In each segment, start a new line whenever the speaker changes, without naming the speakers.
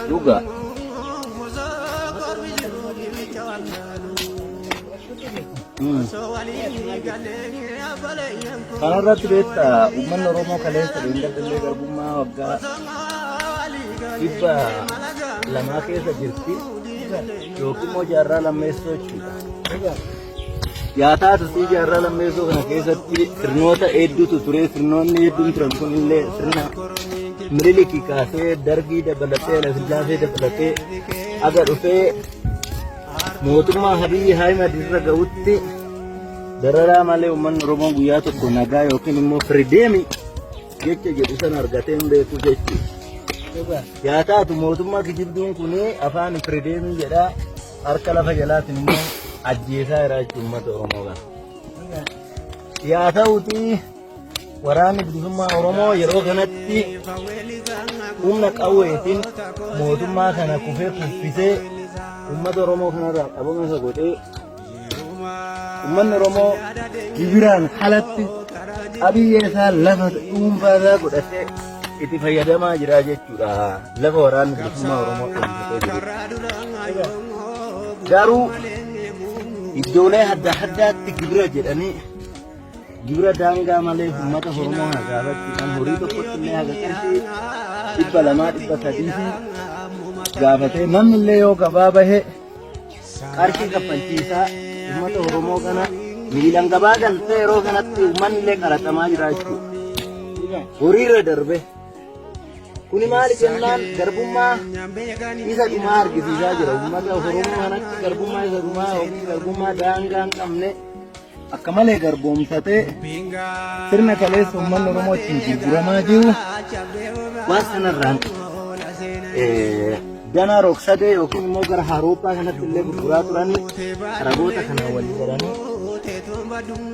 Juga. Karena ratu beta, uman Oromo kalian sering datang gabungan wagga. Iba lama kesa jirti, yoki mau jarra lameso cuka. Ya tahu sih jarra lameso karena kesa sirnota edu tu ture sirnonni edu terangkun le sirna. Memiliki kase dargi dabalate lasilase dabalate agar upe Motuma hari hai madira gautti darara male umman Oromo guyyaa tokko nagaa yookiin immoo firideemi jecha jedhu san argatee hin beeku jechuudha. Yaa taatu mootummaa kijibduun kun afaan firideemii jedhaa harka lafa jalaatiin immoo ajjeesaa jira jechuudha uummata Oromoo kana. Yaa ta'uuti waraanni bilisummaa Oromoo yeroo kanatti humna qawweetiin mootummaa kana kufee kuffisee ummata Oromoo kanarraa qabama isa godhee ummanni Oromoo gibiraan alatti qabiyyee isaa lafa dhuunfaa isaa godhatee itti fayyadamaa jira jechuudha. Lafa waraanni bilisummaa Oromoo dhuunfatee jiru. Garuu iddoolee adda addaatti gibira jedhanii gibira daangaa malee ummata Oromoo hagaafachuudhaan horii tokkotti illee haga qarshii 200-300 gaafatee namni illee yoo gabaa bahee qarshii kaffalchiisaa ummata Oromoo kana miilan gabaa galtee yeroo kanatti uummanni illee qaraxamaa jira jechuudha. Horiirra darbe kuni maali jennaan garbummaa isa dhumaa argisiisaa jira. Uummata Oromoo kanatti garbummaa isa dhumaa yookiin garbummaa daangaa hin qabne akka malee garboomsatee sirna kaleessa uummanni Oromoo ittiin gurguramaa jiru waan sanarraan Dana roksadee yookiin immoo gara Harooppaa kanatti illee gurguraa turanii ragoota kana walii godhanii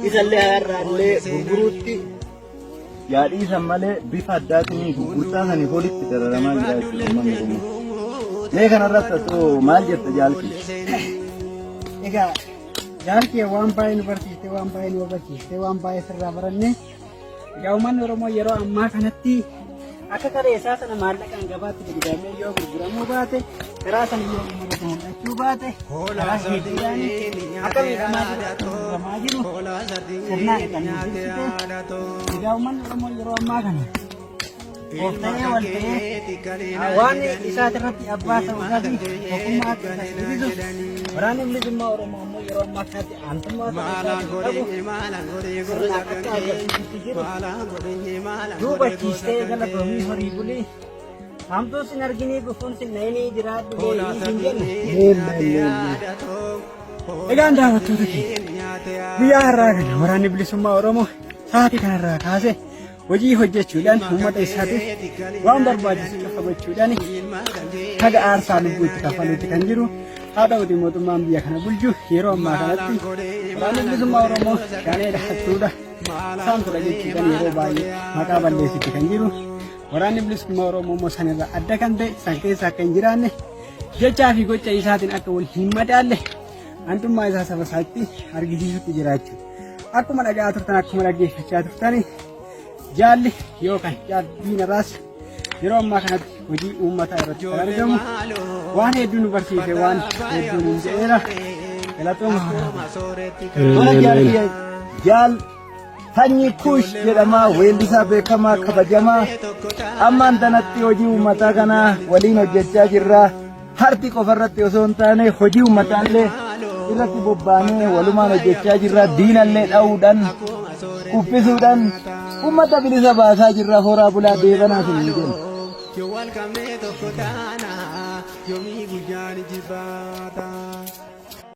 isallee har'aa illee gurguruutti yaadhiisan malee bifa addaatiin gurgurtaa sanii olitti dararamaa jira jechuudha uummanni Oromoo. Mee kanarratti atoo maal jetta jaalki?
Egaa jaalki waan baay'ee nu barsiiste waan baay'ee nu hubachiiste waan baay'ee sirraa baranne egaa uummanni Oromoo yeroo ammaa kanatti akka kaleessaa sana maallaqaan gabaatti gurguramee yoo gurguramuu baate karaa sana yoo ummata mul'achuu baate karaa hedduudhaan akka miidhamaa jiru sirnaan kan ibsite egaa uummanni Oromoo yeroo ammaa kana of ta'ee wal ta'ee waan isaati irratti abbaa ta'uu isaatiif tokkummaatti taasisu waraanni bilisummaa Oromoo ammoo yeroo ammaa kanatti aantummaa ta'uu qabu sirna akka agarsiisutti jiru duubachiistee gala doomii horii bulii hamtuu sin arginii gufuun sin na'inii jiraadhu deebii hin jenne. Egaan daawwattoota guyyaa har'aa kana waraanni bilisummaa Oromoo sa'aatii kanarraa kaasee hojii hojjechuudhaan uummata isaatiif waan barbaachisu qabachuudhaan haga aarsaa lubbuu itti kaffaluutti kan jiru. Haa ta'uutii mootummaan biyya kana bulchu yeroo ammaa kanatti waraanni bilisummaa Oromoo shaanee dhahattuudha saamtudha jechuudhaan yeroo baay'ee maqaa balleessitti kan jiru. Waraanni bilisummaa Oromoo immoo sanirraa adda kan ta'e san keessa akka hin jiraanne jechaa fi gocha isaatiin akka wal hin madaalle aantummaa isaa saba isaatti argisiisutti jiraachuu. Akkuma dhagaa turtan akkuma dhaggeeffachaa turtan jaalli yookaan diinarraas yeroo ammaa kanatti hojii uummataa irratti kan argamu waan hedduu nu barsiise waan hedduu nu jedheera galatooma jaal Sanyii Kuush jedhamaa weellisaa beekamaa kabajamaa ammaan tanatti hojii uummataa kana waliin hojjechaa jirra. Harti qofarratti osoo hin taane hojii uummataallee irratti bobbaanee walumaan hojjechaa jirra. Diinallee dha'uudhaan kuffisuudhaan uummata bilisa baasaa jirra. Horaa bulaa deebanaaf hin jennu.